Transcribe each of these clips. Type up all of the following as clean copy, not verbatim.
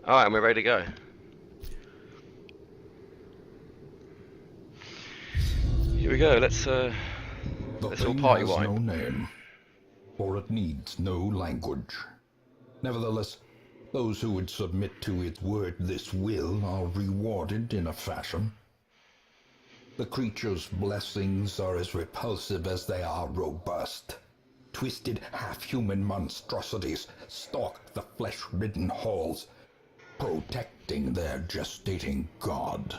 Alright, and we're ready to go. Here we go, let's all party has wine. no name, for it needs no language. Nevertheless, those who would submit to its word this will are rewarded in a fashion. The creature's blessings are as repulsive as they are robust. Twisted half-human monstrosities stalk the flesh-ridden halls, protecting their gestating god.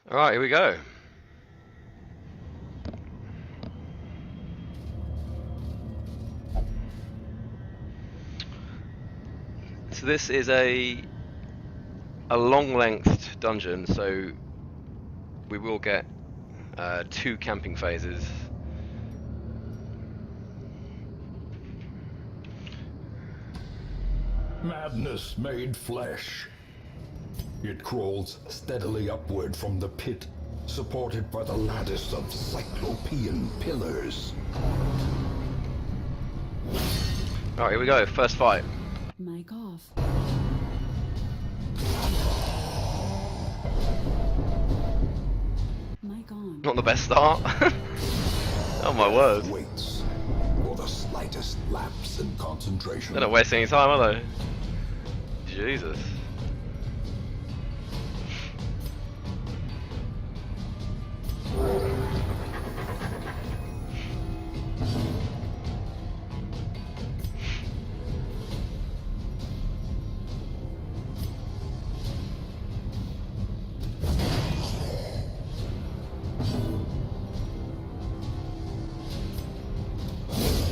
Alright, here we go. So this is a long-lengthed dungeon, so we will get 2 camping phases. Madness made flesh. It crawls steadily upward from the pit, supported by the lattice of cyclopean pillars. Alright, here we go, first fight. Mic off. Mic on. Not the best start. Oh my word. Waits for the slightest lapse in concentration. They're not wasting any time, are they? Jesus.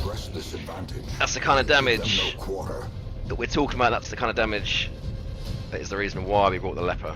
Press disadvantage. That's the kind of damage Give them no quarter. that we're talking about. That's the kind of damage that is the reason why we brought the leper.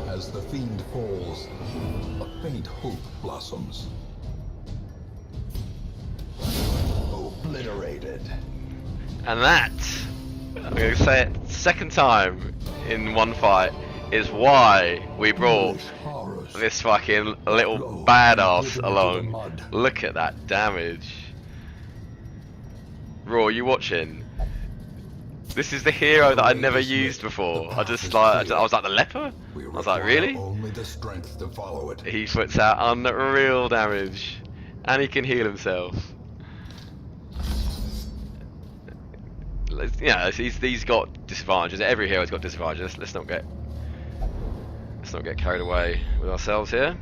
As the fiend falls, a faint hope blossoms. Obliterated. And that, I'm going to say it second time in one fight, is why we brought Horrors. this fucking little badass along. Look at that damage. Raw, you watching? This is the hero that I never used before. I was like the leper? I was like, really? Only the strength to follow it. He puts out unreal damage. And he can heal himself. Yeah, he's got disadvantages. Every hero's got disadvantages. Let's not get carried away with ourselves here.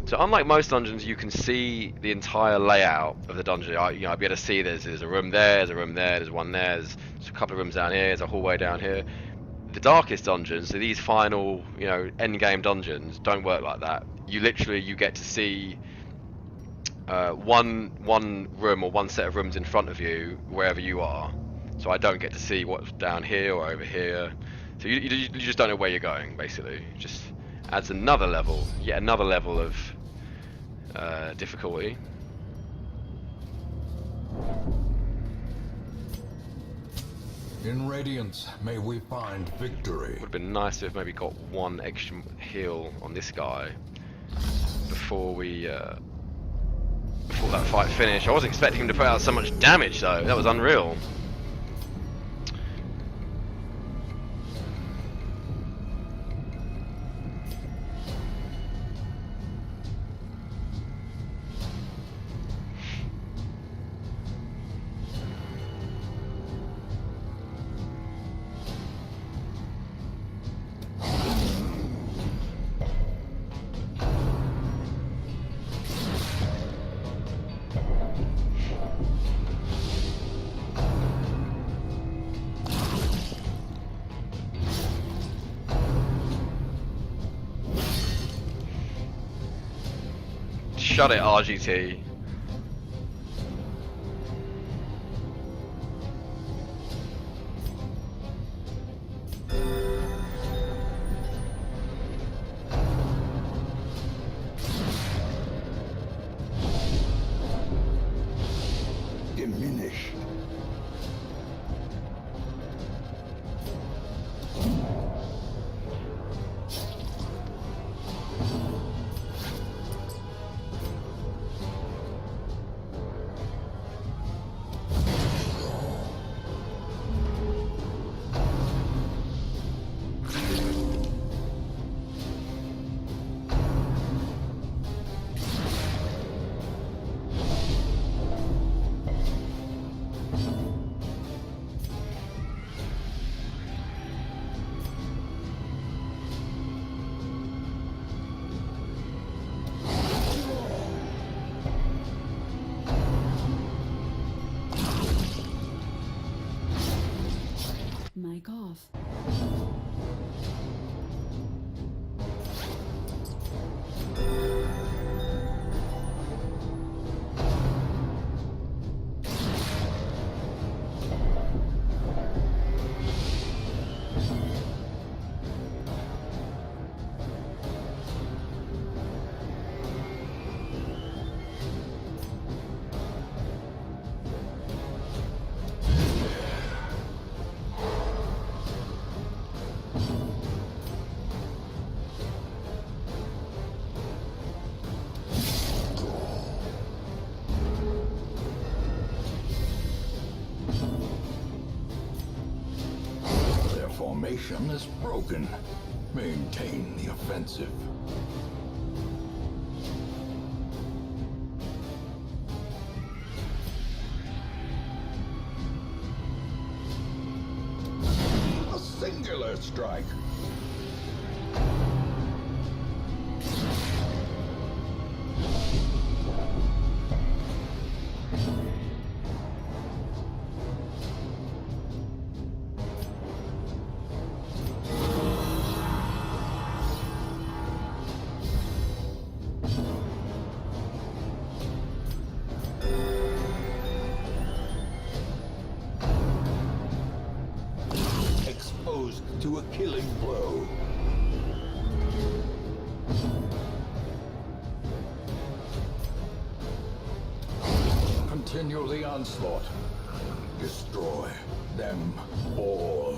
So unlike most dungeons, you can see the entire layout of the dungeon. I'll be able to see there's a room there, there's a room there, there's one there, there's a couple of rooms down here, there's a hallway down here. The darkest dungeons, so these final, end game dungeons, don't work like that. You get to see one room or one set of rooms in front of you wherever you are. So I don't get to see what's down here or over here. So you just don't know where you're going, basically. It just adds another level, yet another level of difficulty. In Radiance, may we find victory. Would have been nice to have maybe got one extra heal on this guy before that fight finished. I wasn't expecting him to put out so much damage though. That was unreal. Shut it, RGT. Diminished. Mic off. Formation is broken. Maintain the offensive. A singular strike. To a killing blow. Continue the onslaught. Destroy them all.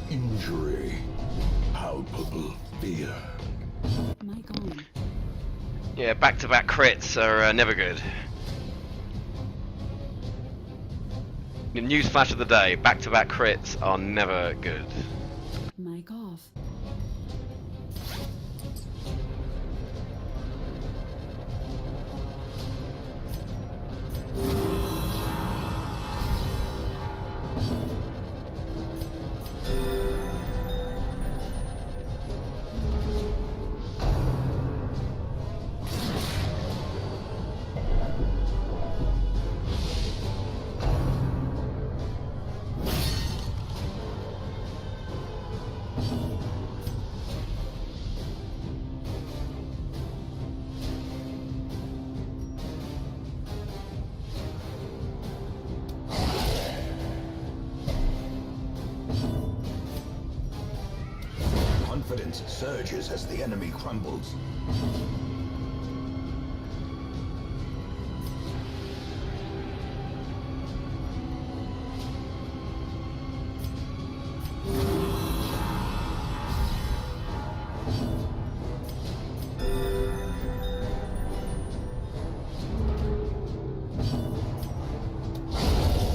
Injury. Palpable fear. Mic on. Yeah, back-to-back crits are never good. The news flash of the day, back-to-back crits are never good. Mic off. Confidence surges as the enemy crumbles.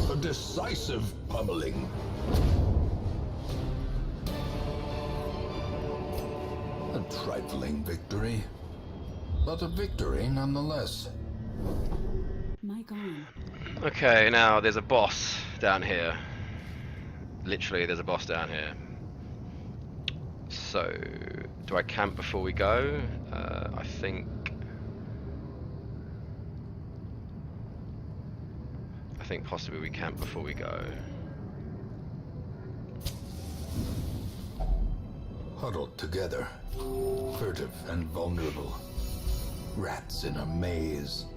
A decisive pummeling. A trifling victory, but a victory nonetheless. Mic on. Okay, now there's a boss down here. Literally, there's a boss down here. So, do I camp before we go? I think possibly we camp before we go. Huddled together, furtive and vulnerable. Rats in a maze.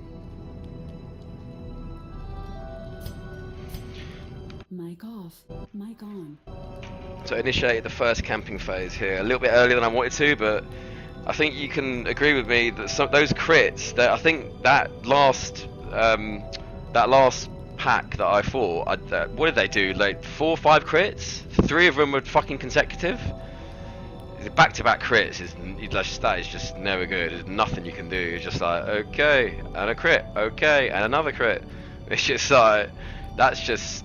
Mic off. Mic on. So initiate the first camping phase here. A little bit earlier than I wanted to, but I think you can agree with me that those crits, that I think that last pack that I fought, what did they do? Like 4 or 5 crits? 3 of them were fucking consecutive. Back-to-back crits that is just never good. There's nothing you can do. It's just like, okay, and a crit, okay, and another crit. It's just like, that's just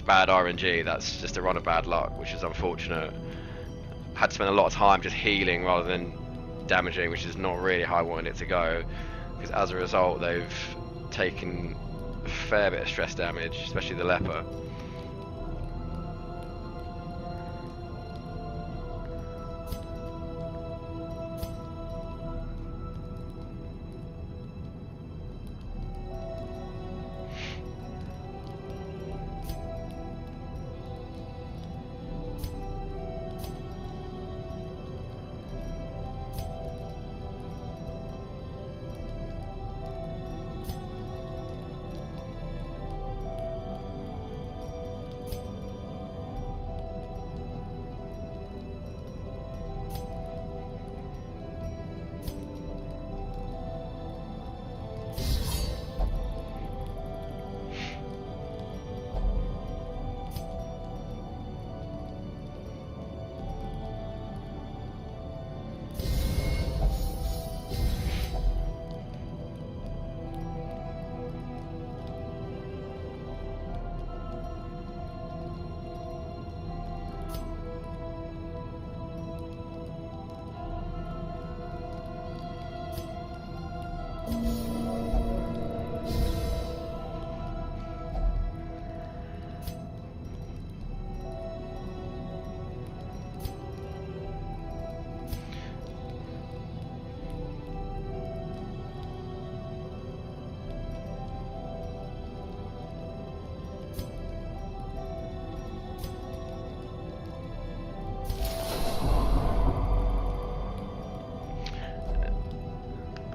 bad RNG. That's just a run of bad luck, which is unfortunate. Had to spend a lot of time just healing rather than damaging, which is not really how I wanted it to go, because as a result they've taken a fair bit of stress damage, especially the leper.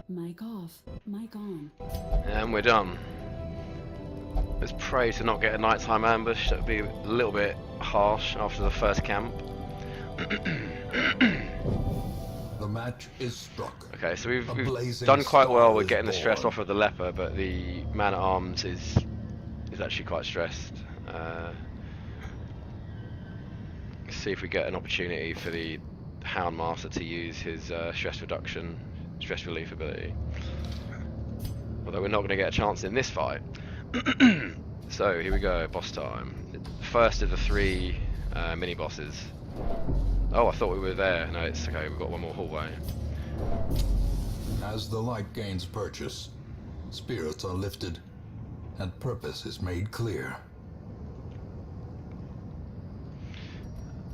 Mic off. Mic on. And we're done. Let's pray to not get a nighttime ambush. That would be a little bit harsh after the first camp. The match is struck. Okay, so we've blazing done quite well star with is getting the stress born. off of the leper, but the man-at-arms is actually quite stressed. Let's see if we get an opportunity for the Houndmaster to use his stress relief ability. Although we're not going to get a chance in this fight. So here we go, boss time. First of the 3 mini bosses. Oh, I thought we were there. No, it's okay. We've got one more hallway. As the light gains purchase, spirits are lifted, and purpose is made clear.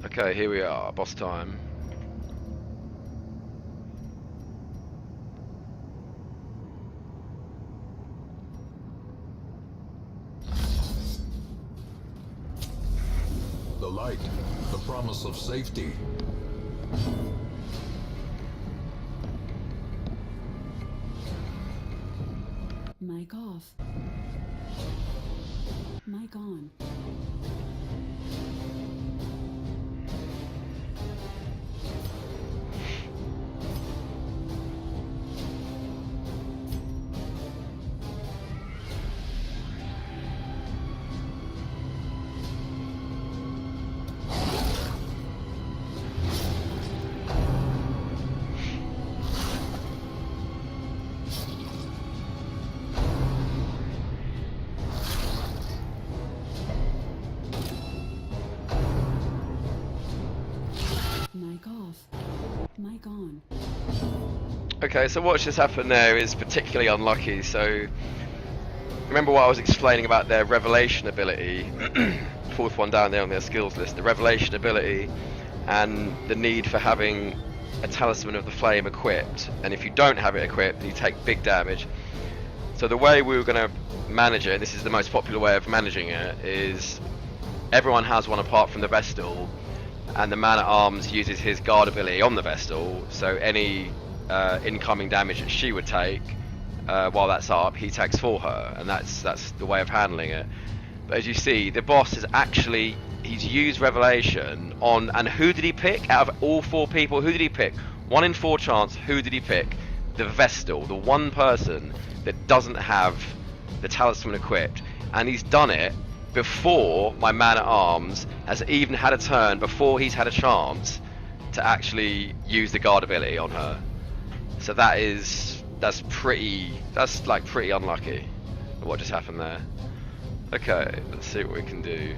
Okay, here we are, boss time. The light, the promise of safety. Mic off. Mic on. Mic off. Mic on. Okay, so what's just happened there is particularly unlucky. So remember what I was explaining about their revelation ability, fourth one down there on their skills list, the revelation ability and the need for having a talisman of the flame equipped, and if you don't have it equipped you take big damage. So the way we were going to manage it, this is the most popular way of managing it, is everyone has one apart from the Vestal, and the man-at-arms uses his guard ability on the Vestal, so any incoming damage that she would take while that's up, he takes for her, and that's the way of handling it. But as you see, the boss is actually, he's used Revelation on, and who did he pick? Out of all 4 people, who did he pick? 1 in 4 chance, who did he pick? The Vestal, the one person that doesn't have the talisman equipped, and he's done it before my man-at-arms has even had a turn, before he's had a chance to actually use the guard ability on her. So that's pretty unlucky what just happened there. Okay, let's see what we can do.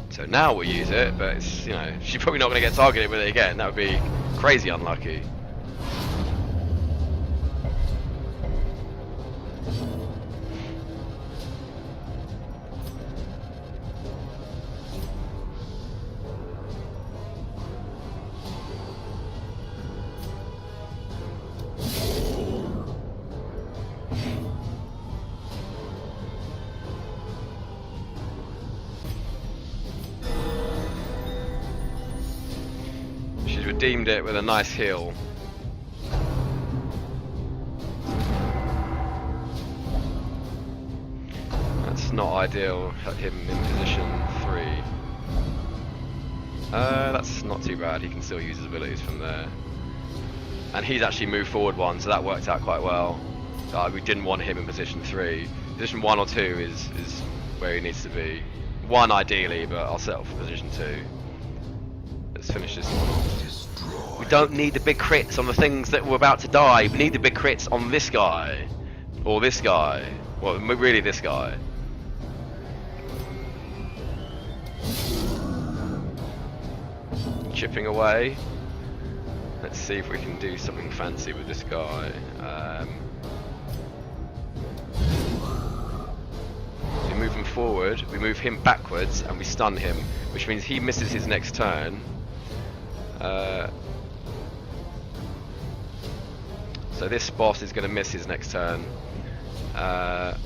So now we'll use it, but it's, you know, she's probably not going to get targeted with it again. That would be crazy unlucky. Redeemed it with a nice heal. That's not ideal. Hit him in position 3. That's not too bad. He can still use his abilities from there. And he's actually moved forward 1, so that worked out quite well. We didn't want him in position 3. Position 1 or 2 is where he needs to be. 1 ideally, but I'll settle for position 2. Let's finish this one off. We don't need the big crits on the things that were about to die. We need the big crits on this guy. Or this guy. Well, really this guy. Chipping away. Let's see if we can do something fancy with this guy. We move him forward, we move him backwards, and we stun him, which means he misses his next turn. So this boss is going to miss his next turn. That's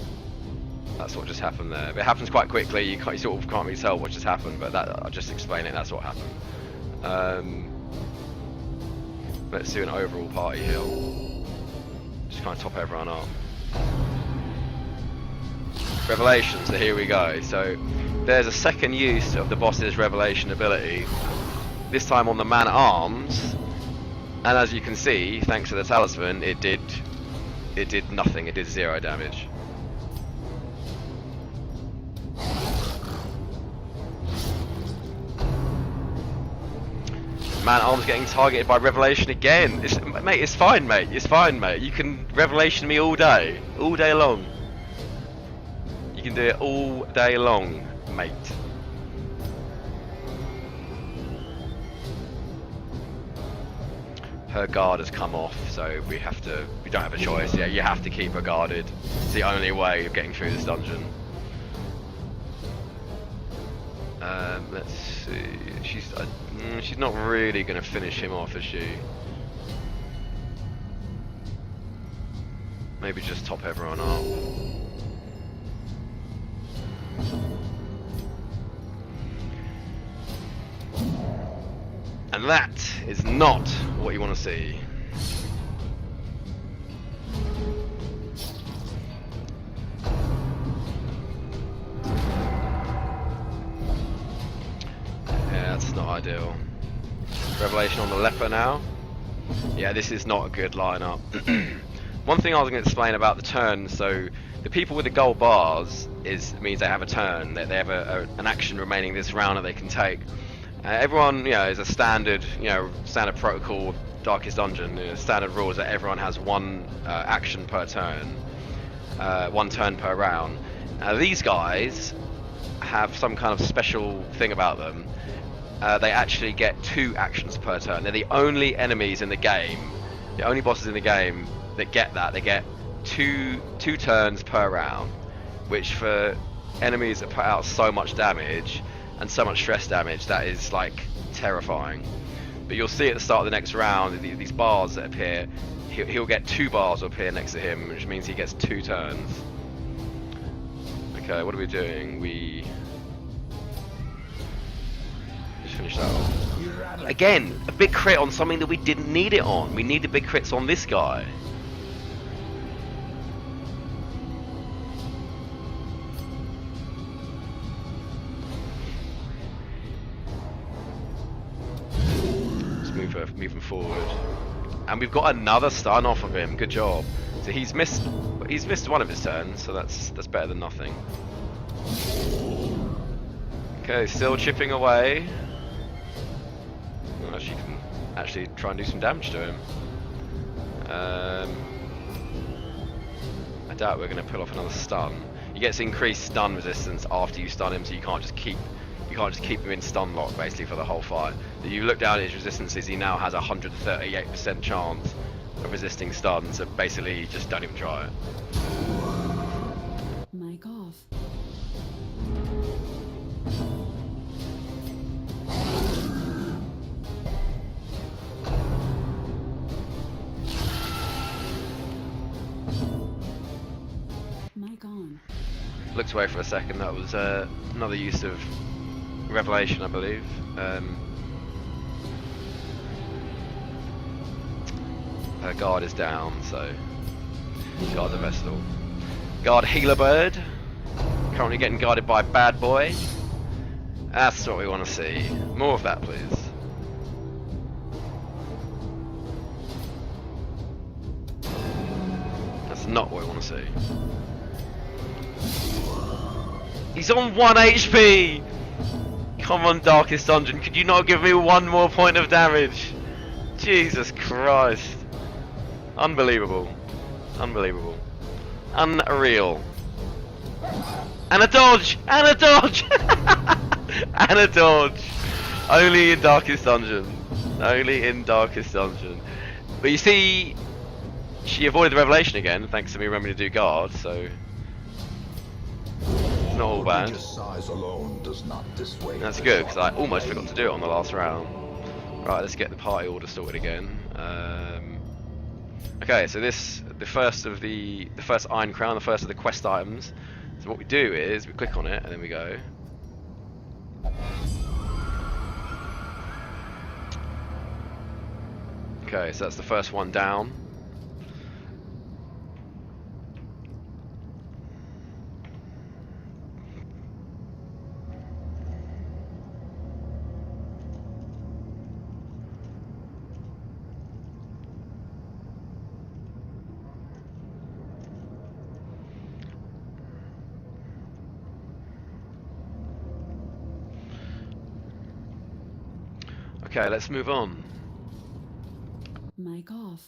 what just happened there. But it happens quite quickly. You sort of can't really tell what just happened, but I'll just explain it. That's what happened. Let's do an overall party heal. Just kind of top everyone up. Revelation. So here we go. So there's a second use of the boss's revelation ability. This time on the man-at-arms. And as you can see, thanks to the talisman, it did nothing. It did 0 damage. Man-at-arms getting targeted by revelation again. Mate, it's fine, mate. It's fine, mate. You can revelation me all day long. You can do it all day long, mate. Her guard has come off, so we don't have a choice. Yeah, you have to keep her guarded. It's the only way of getting through this dungeon. Let's see. She's not really going to finish him off, is she? Maybe just top everyone up. And that is not what you want to see. Yeah, that's not ideal. Revelation on the leper now. Yeah, this is not a good lineup. One thing I was going to explain about the turns, so the people with the gold bars means they have a turn, that they have an action remaining this round that they can take. Everyone, is a standard, standard protocol of Darkest Dungeon. Standard rule is that everyone has 1 action per turn, 1 turn per round. Now these guys have some kind of special thing about them. They actually get 2 actions per turn. They're the only enemies in the game, the only bosses in the game that get that. They get two turns per round, which for enemies that put out so much damage and so much stress damage, that is like terrifying. But you'll see at the start of the next round, these bars that appear, he'll get 2 bars will appear next to him, which means he gets 2 turns. Okay, what are we doing? We just finished that off. Again, a big crit on something that we didn't need it on. We need the big crits on this guy. Moving forward, and we've got another stun off of him. Good job. So he's missed one of his turns, so that's better than nothing. Okay, still chipping away. Well, she can actually try and do some damage to him. I doubt we're going to pull off another stun. He gets increased stun resistance after you stun him, so you can't just keep him in stun lock basically for the whole fight. You look down at his resistances, he now has a 138% chance of resisting stun, so basically just don't even try it. Mic off. Mic on. Looked away for a second. That was another use of Revelation, I believe. Her guard is down, so guard the vessel. Guard Healer Bird. Currently getting guarded by Bad Boy. That's what we want to see. More of that, please. That's not what we want to see. He's on 1 HP! Come on, Darkest Dungeon, could you not give me 1 more point of damage? Jesus Christ. Unbelievable. Unbelievable. Unreal. And a dodge! And a dodge! And a dodge! Only in Darkest Dungeon. Only in Darkest Dungeon. But you see, she avoided the Revelation again, thanks to me remembering to do guard, so it's not all bad. Size alone does not dissuade. That's good, because I almost forgot to do it on the last round. Right, let's get the party order sorted again. Okay, so the first Iron Crown, the first of the quest items. So what we do is we click on it and then we go. Okay, so that's the first one down. Okay, let's move on. Mic off.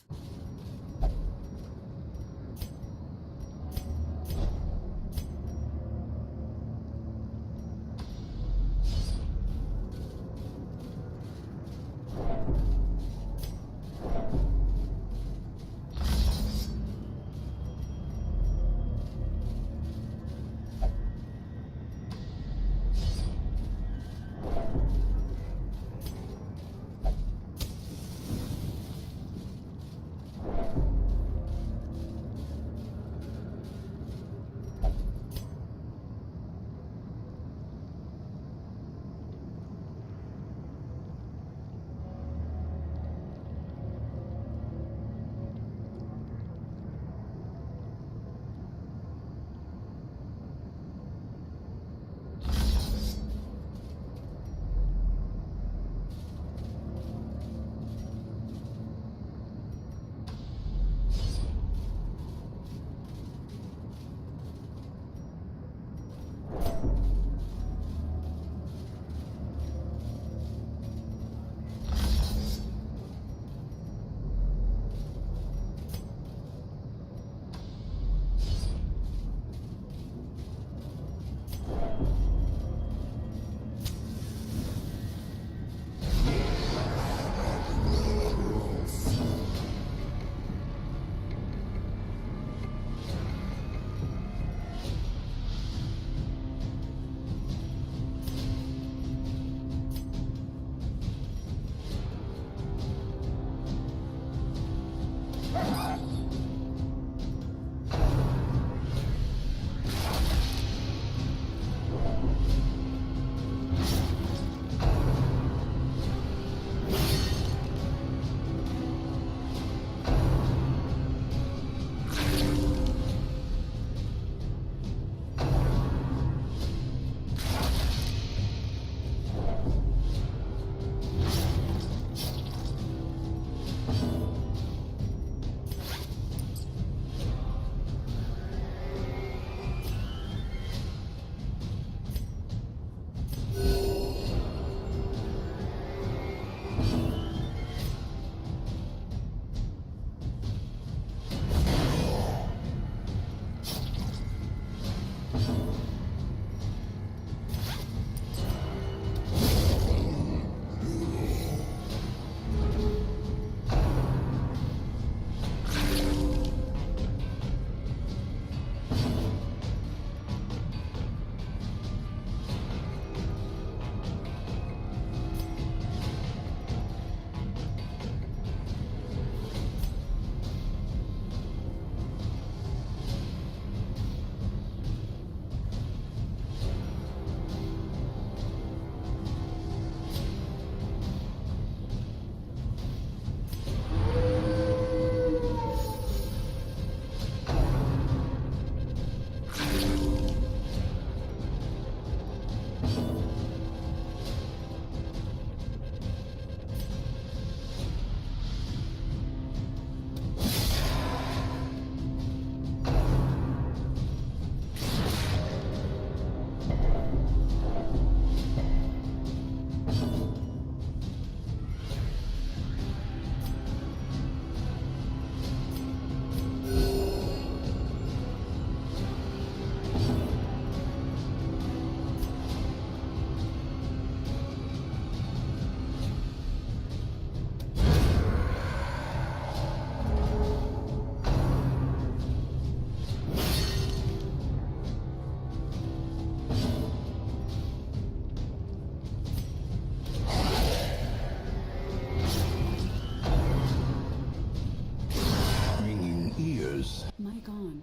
Mic on.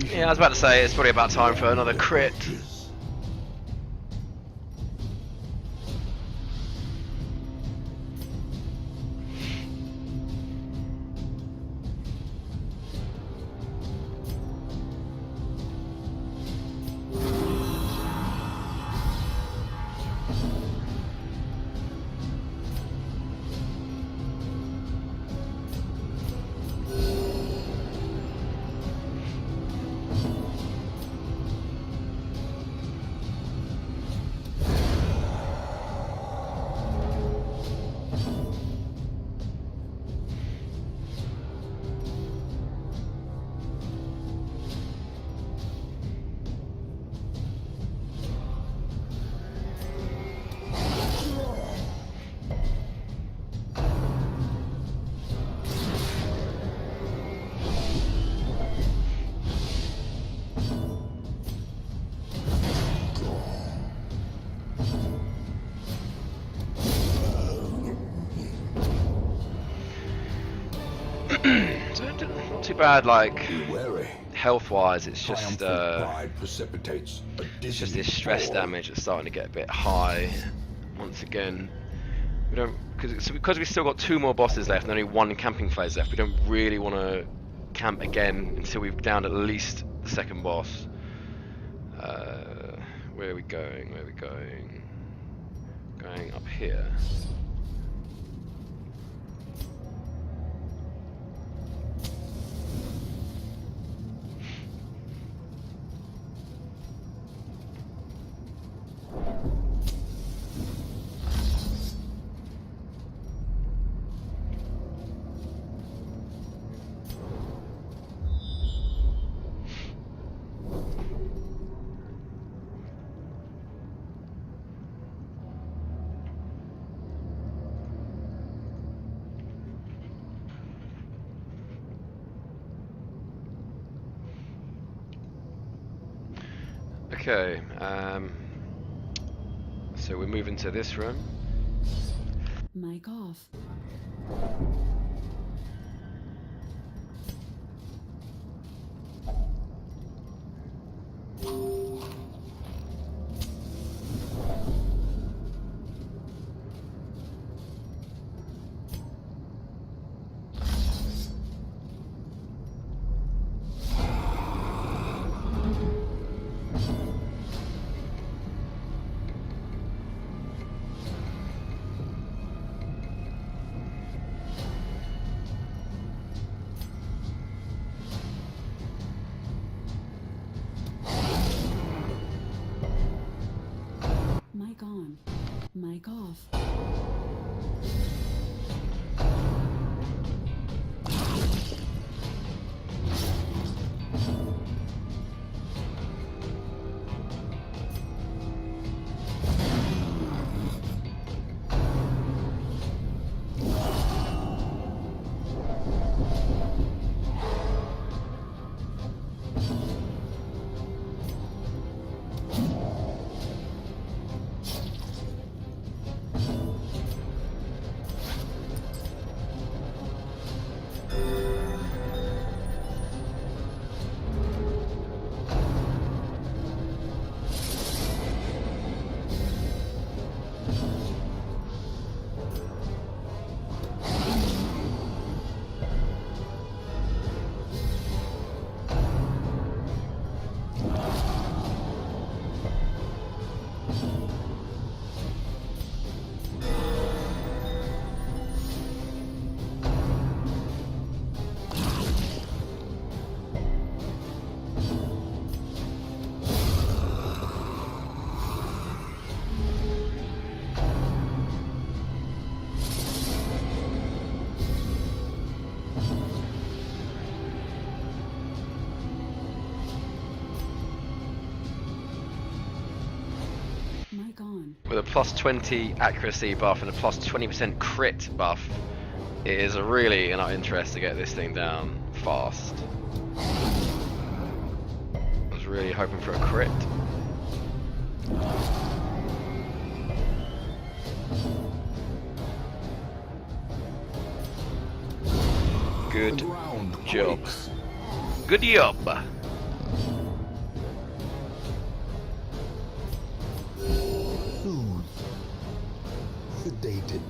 Yeah, I was about to say it's probably about time for another crit. So not too bad, like Be wary. health-wise. It's just Triumphant pride precipitates a it's just dizzying this stress fall. damage that's starting to get a bit high. Once again, we don't because we've still got 2 more bosses left and only 1 camping phase left. We don't really want to camp again until we've downed at least the 2nd boss. Where are we going? Where are we going? Going up here. Okay, so we're moving to this room. Mic off. Mic on. Mic off. Mic on. With a plus 20 accuracy buff and a plus 20% crit buff, it is really in our interest to get this thing down fast. I was really hoping for a crit. Good The ground job. quakes. Good job. Soothed. Sedated.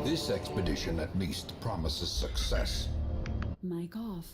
This expedition at least promises success. Mic off.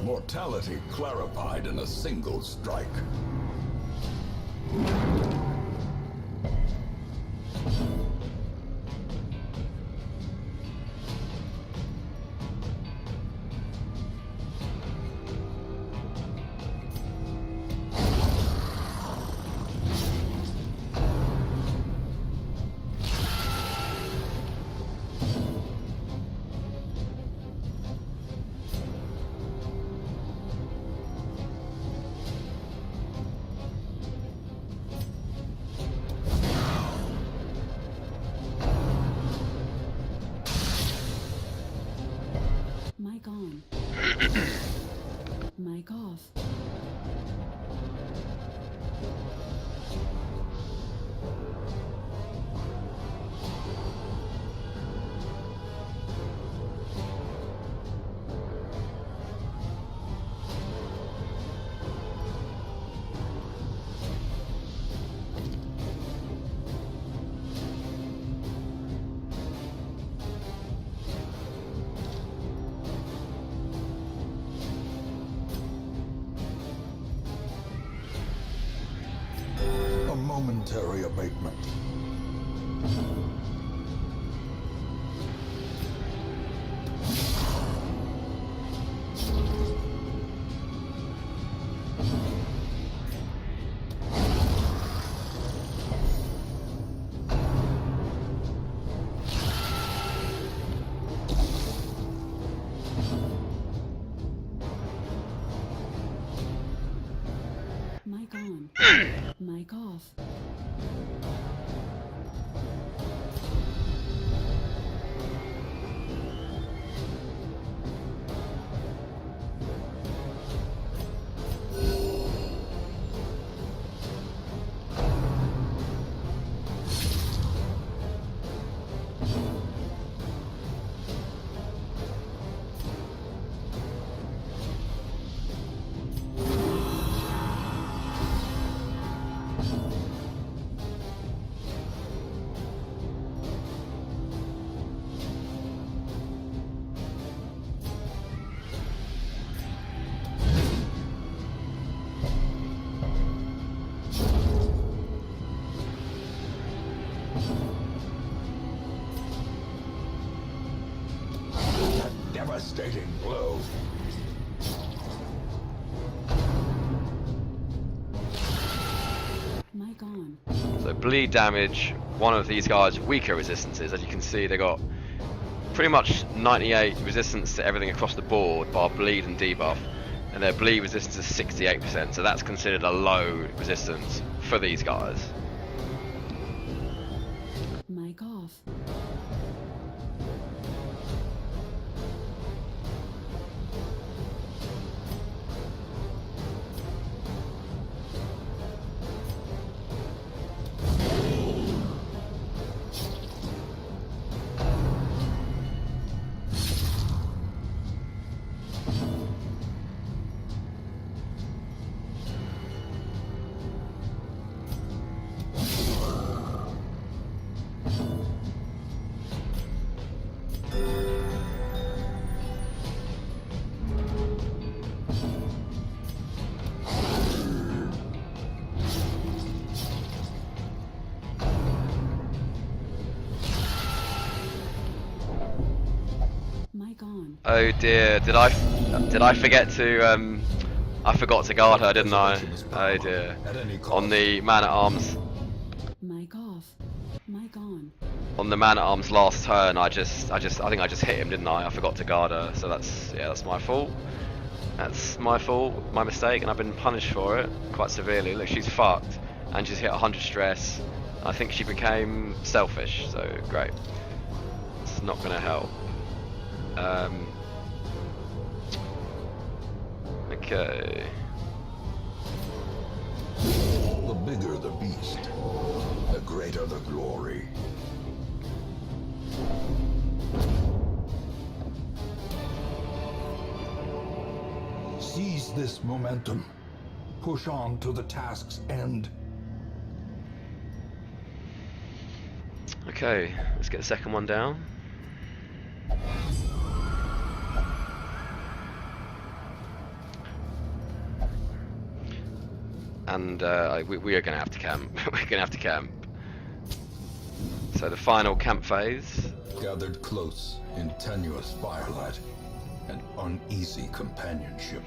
Mortality clarified in a single strike. Mic on. Mic off. A momentary abatement. Mic on. Mic off. bleed damage one of these guys' weaker resistances. As you can see, they got pretty much 98 resistance to everything across the board, bar bleed and debuff, and their bleed resistance is 68%, so that's considered a low resistance for these guys. Mic off. Mic on. Oh dear, did I forget to I forgot to guard her, didn't I? Oh dear. On the man-at-arms, Mic off. Mic on. on the man-at-arms last turn, I think I just hit him, didn't I? I forgot to guard her, so that's my fault. That's my fault, my mistake, and I've been punished for it quite severely. Look, she's fucked, and she's hit 100 stress. I think she became selfish, so great. It's not gonna help. Okay. The bigger the beast, the greater the glory. Seize this momentum. Push on to the task's end. Okay, let's get the second one down. And we are going to have to camp. We're going to have to camp. So the final camp phase. Gathered close in tenuous firelight and uneasy companionship.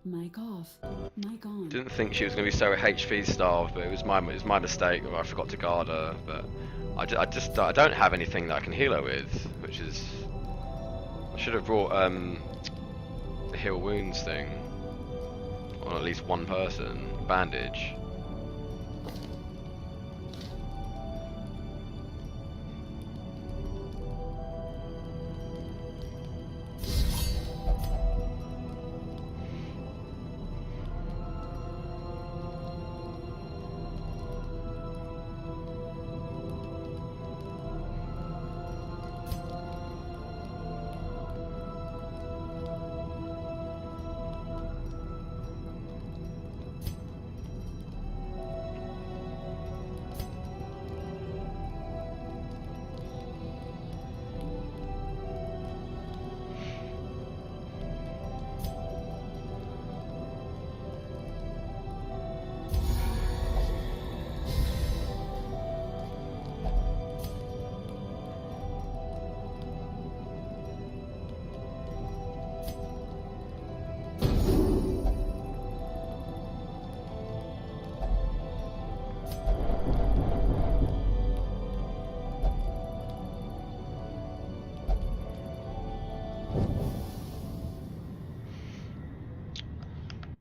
Mic off. Mic on. Didn't think she was going to be so HP starved, but it was my mistake. I forgot to guard her, but I don't have anything that I can heal her with, which is I should have brought the heal wounds thing on at least one person. Bandage.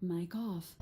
Mic off.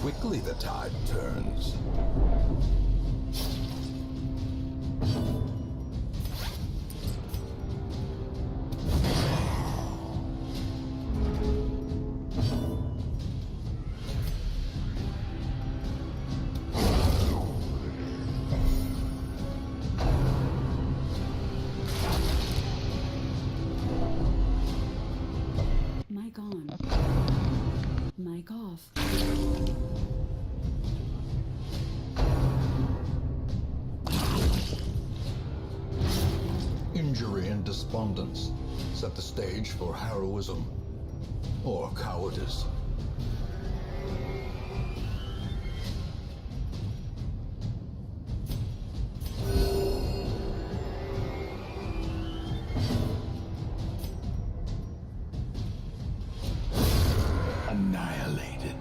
Quickly the tide turns. Mic on. Mic off. Injury and despondence set the stage for heroism or cowardice. Annihilated.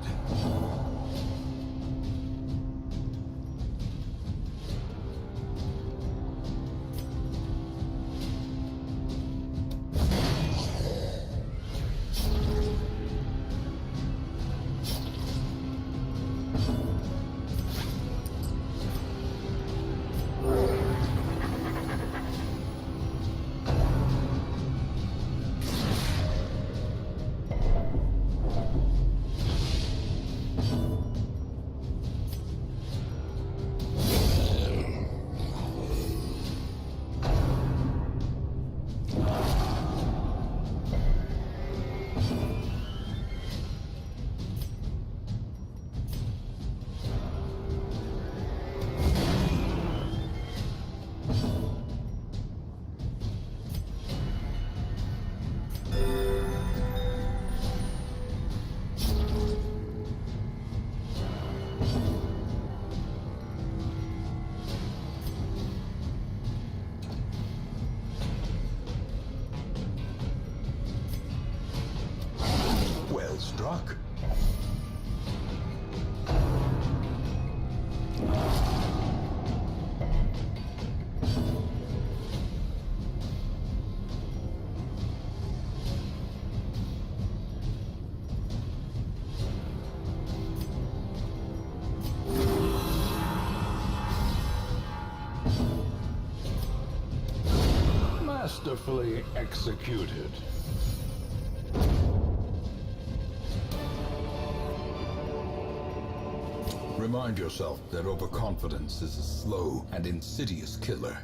Masterfully executed. Remind yourself that overconfidence is a slow and insidious killer.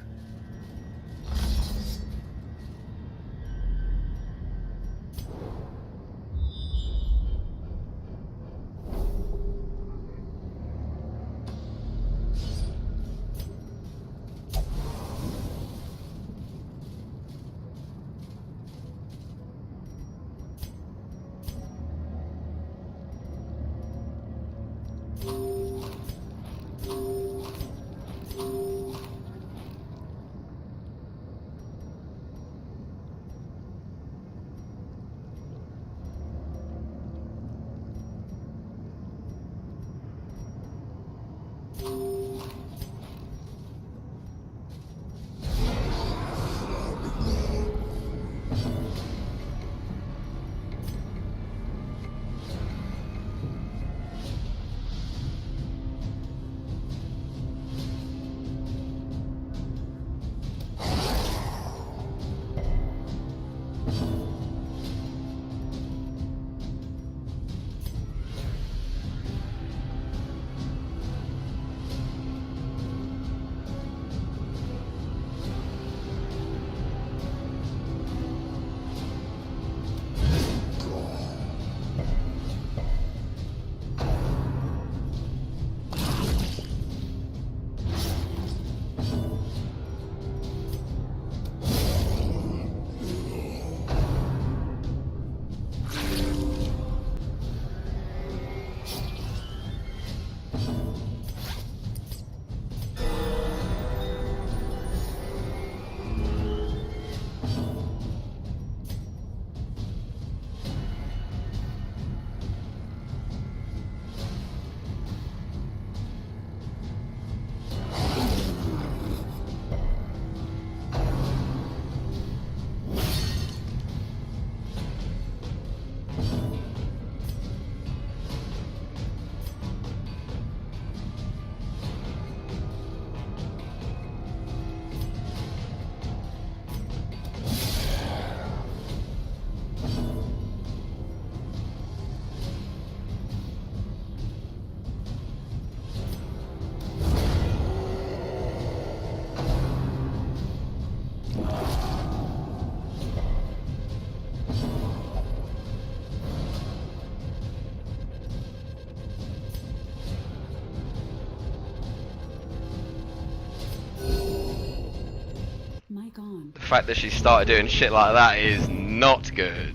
The fact that she started doing shit like that is not good.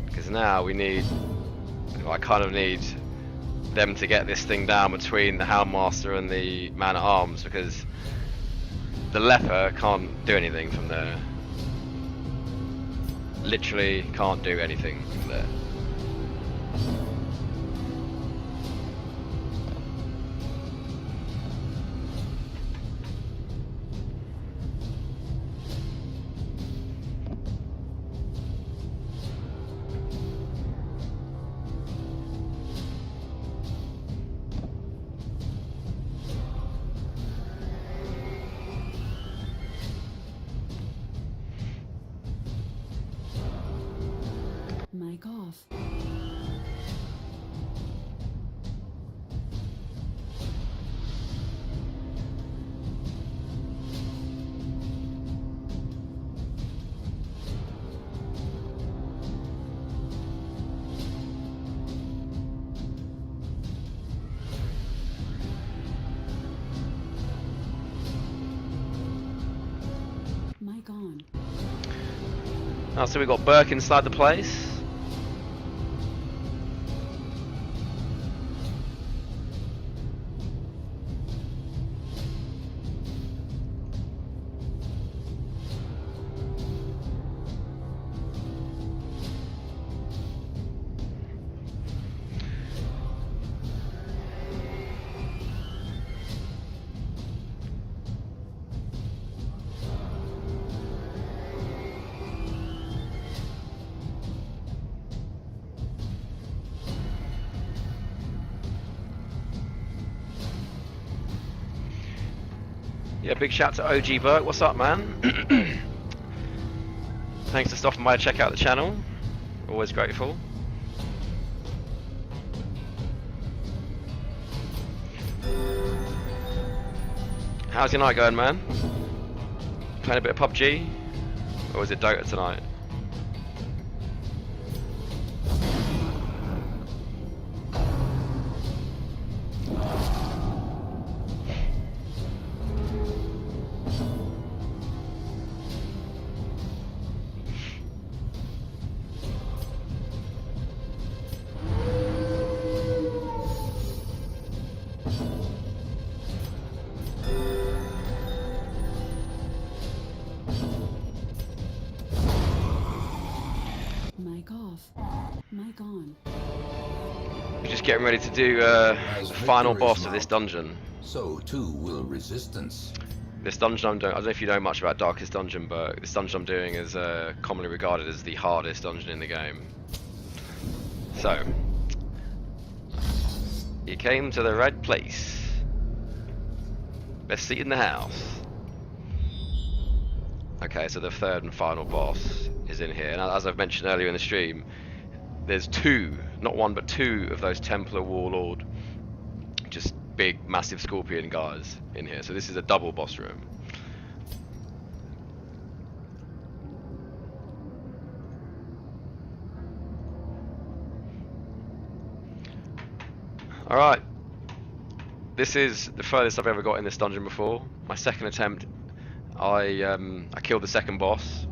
Because now we need, I kind of need them to get this thing down between the Houndmaster and the Man-at-Arms, because the leper can't do anything from there. Literally can't do anything from there. Mic off. Mic on. Oh, so we got Burke inside the place. Yeah, big shout to OG Burke. What's up, man? Thanks for stopping by to check out the channel. Always grateful. How's your night going, man? Playing a bit of PUBG? Or is it Dota tonight? Mic off. Mic on. We're just getting ready to do the As final victory is boss of this mounted, dungeon. So too will resistance. This dungeon I'm doing, I don't know if you know much about Darkest Dungeon, but this dungeon I'm doing is commonly regarded as the hardest dungeon in the game. So, you came to the right place. Best seat in the house. Okay, so the third and final boss is in here, and as I've mentioned earlier in the stream, there's two, not one but two of those Templar Warlord, just big massive scorpion guys in here. So this is a double boss room. Alright, this is the furthest I've ever got in this dungeon before. My second attempt, I killed the second boss,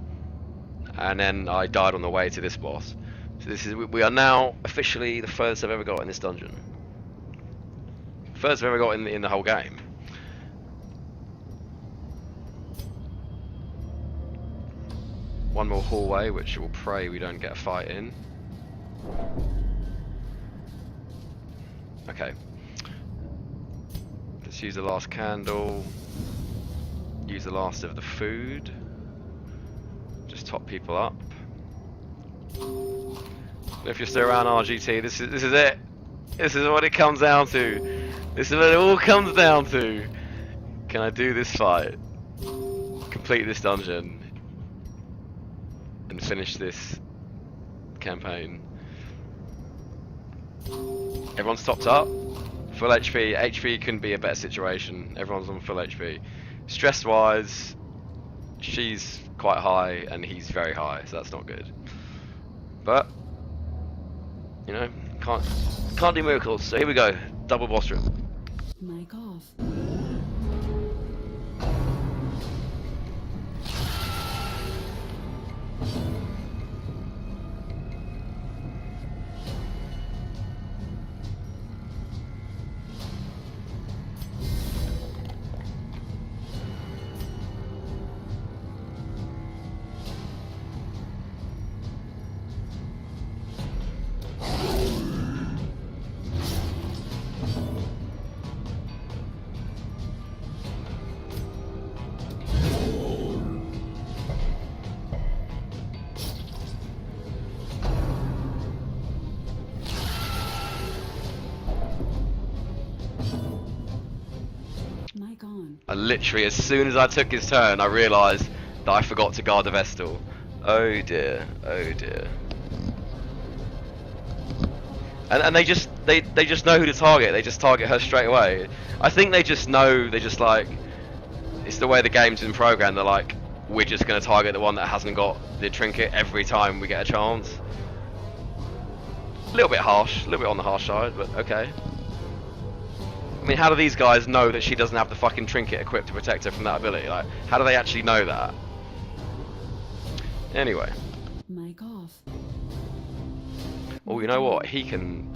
and then I died on the way to this boss. So this is, we are now officially the furthest I've ever got in this dungeon. Furthest I've ever got in the whole game. One more hallway, which we'll pray we don't get a fight in. Okay. Let's use the last candle. Use the last of the food. Just top people up. If you're still around, RGT, this is it. This is what it comes down to. This is what it all comes down to. Can I do this fight? Complete this dungeon and finish this campaign. Everyone's topped up. Full HP. HP couldn't be a better situation. Everyone's on full HP. Stress wise, she's quite high and he's very high, so that's not good. But you know, can't do miracles. So here we go. Double boss room. Mic off. Mic on. I literally, as soon as I took his turn, I realised that I forgot to guard the Vestal. Oh dear, oh dear. And they just know who to target. They just target her straight away. I think they just know. They just like, it's the way the game's been programmed. They're like, we're just gonna target the one that hasn't got the trinket every time we get a chance. A little bit harsh, a little bit on the harsh side, but okay. I mean, how do these guys know that she doesn't have the fucking trinket equipped to protect her from that ability? Like, how do they actually know that? Anyway. Mic off. Oh, you know what? He can...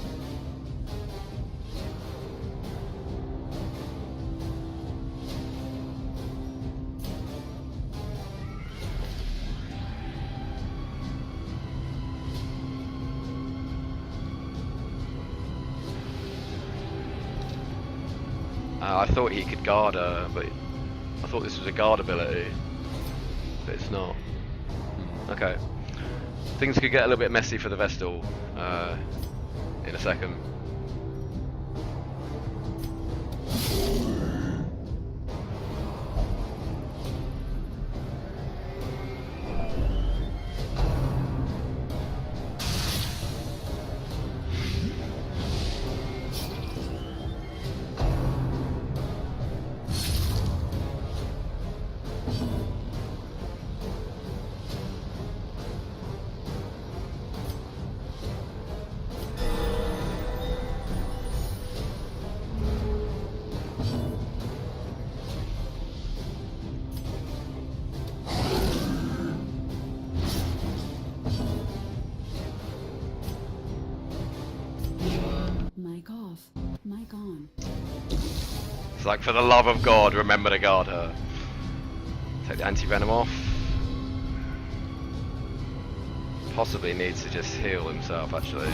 I thought he could guard her, but I thought this was a guard ability, but it's not. Okay. Things could get a little bit messy for the Vestal in a second. Mic off. Mic on. It's like, for the love of God, remember to guard her. Take the anti-venom off. Possibly needs to just heal himself, actually.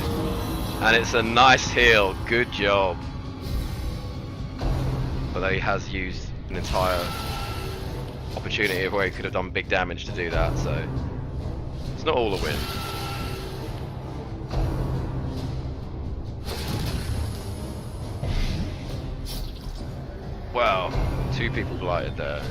And it's a nice heal. Good job. Although he has used an entire opportunity where he could have done big damage to do that, so it's not all a win. Wow, 2 people blighted there.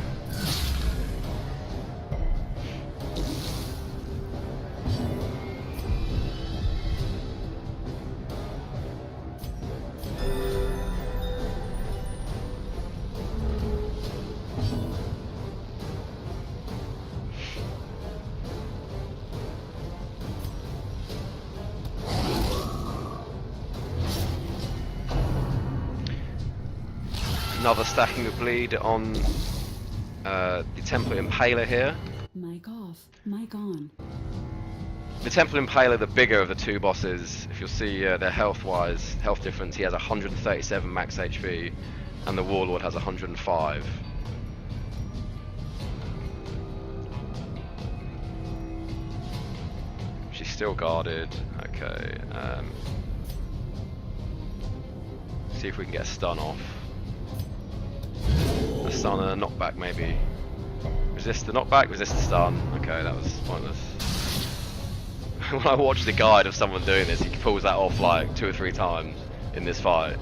Another stacking of bleed on the Temple Impaler here. Mic off. Mic on. The Temple Impaler, the bigger of the 2 bosses, if you'll see their health difference, he has 137 max HP, and the Warlord has 105. She's still guarded. Okay. See if we can get a stun off. A stun and a knockback, maybe. Resist the knockback, resist the stun. Okay, that was pointless. When I watch the guide of someone doing this, he pulls that off like 2 or 3 times in this fight.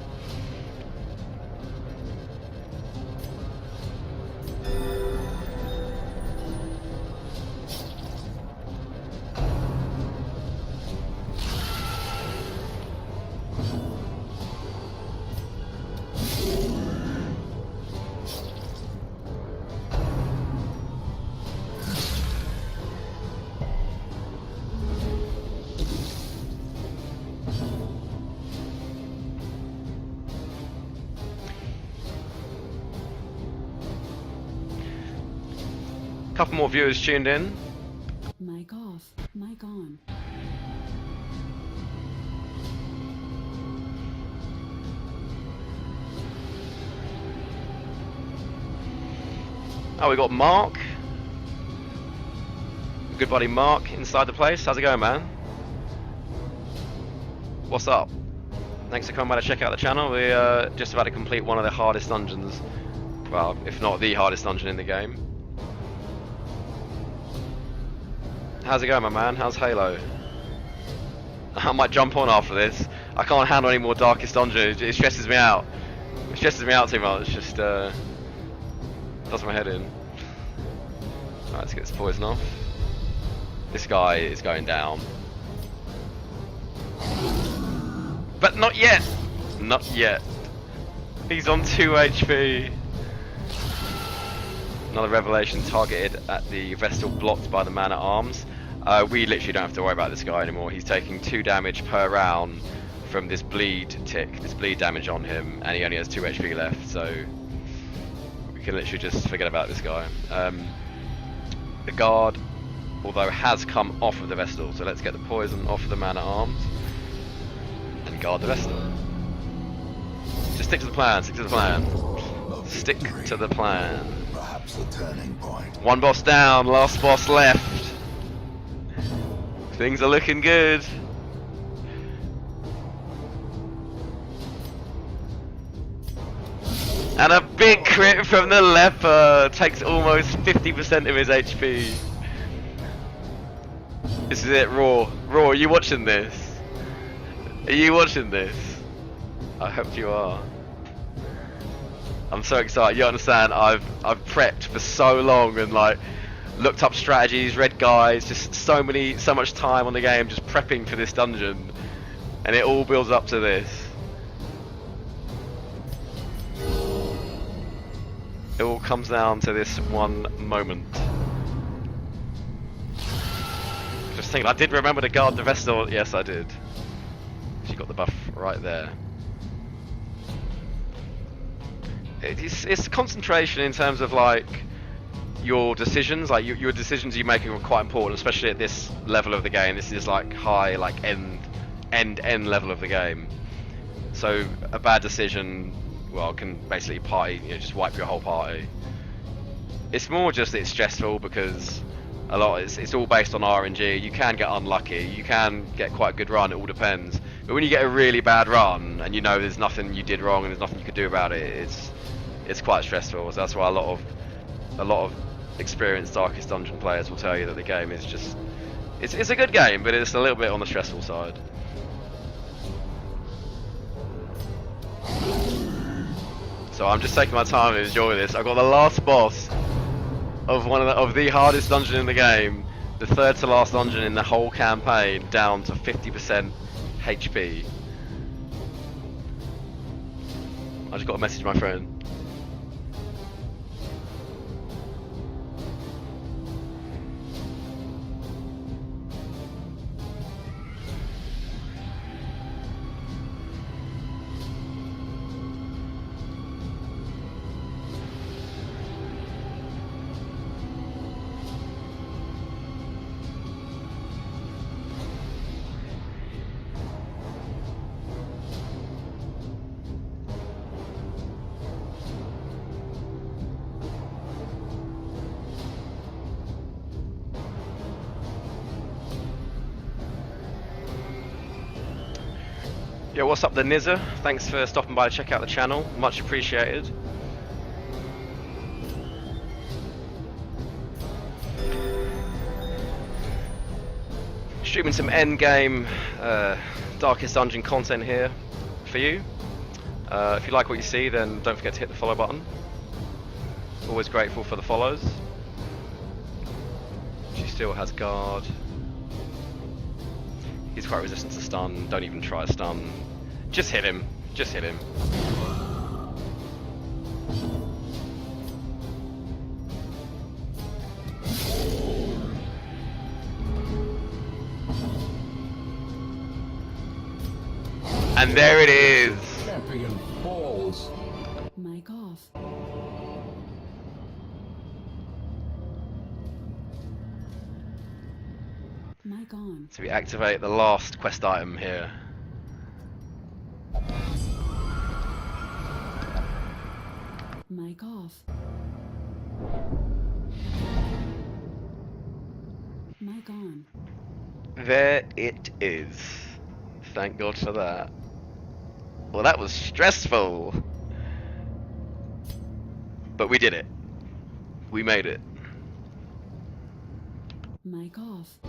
Couple more viewers tuned in. Mic off. Mic on. Oh, we got Mark. Good buddy Mark inside the place. How's it going, man? What's up? Thanks for coming by to check out the channel. We're just about to complete one of the hardest dungeons. Well, if not the hardest dungeon in the game. How's it going, my man? How's Halo? I might jump on after this. I can't handle any more Darkest Dungeon. It stresses me out. It stresses me out too much. Just does my head in. Alright, let's get this poison off. This guy is going down. But not yet! Not yet. He's on 2 HP. Another revelation targeted at the Vestal, blocked by the man-at-arms. We literally don't have to worry about this guy anymore. He's taking 2 damage per round from this bleed tick, this bleed damage on him, and he only has 2 HP left, so we can literally just forget about this guy. The guard, although, has come off of the Vestal, so let's get the poison off of the man-at-arms and guard the Vestal. Just stick to the plan, stick to the plan. Stick to the plan. Perhaps the turning point. 1 boss down, last boss left. Things are looking good. And a big crit from the leper. Takes almost 50% of his HP. This is it, Raw. Raw, are you watching this? Are you watching this? I hope you are. I'm so excited. You understand? I've prepped for so long and like looked up strategies, read guides, just so much time on the game, just prepping for this dungeon, and it all builds up to this. It all comes down to this one moment. Just thinking, I did remember to guard the Vestal. Yes, I did. She got the buff right there. It's concentration in terms of like your decisions, like your decisions you're making are quite important, especially at this level of the game. This is like high, like end level of the game. So a bad decision, well, can basically just wipe your whole party. It's more just it's stressful because it's all based on RNG. You can get unlucky, you can get quite a good run, it all depends. But when you get a really bad run and you know there's nothing you did wrong and there's nothing you could do about it, it's quite stressful. So that's why a lot of experienced Darkest Dungeon players will tell you that the game is just it's a good game, but it's a little bit on the stressful side. So I'm just taking my time to enjoy this. I've got the last boss of the hardest dungeon in the game, the third to last dungeon in the whole campaign, down to 50% HP. I just got a message my friend. Yo, what's up the Nizza? Thanks for stopping by to check out the channel, much appreciated. Streaming some endgame Darkest Dungeon content here for you. If you like what you see, then don't forget to hit the follow button. Always grateful for the follows. She still has guard. He's quite resistant to stun. Don't even try a stun. Just hit him. Just hit him. And there it is. Champion falls. Mic off. Mic on. So we activate the last quest item here. Mic off. Mic on. There it is. Thank God for that. Well, that was stressful. But we did it. We made it. Mic off.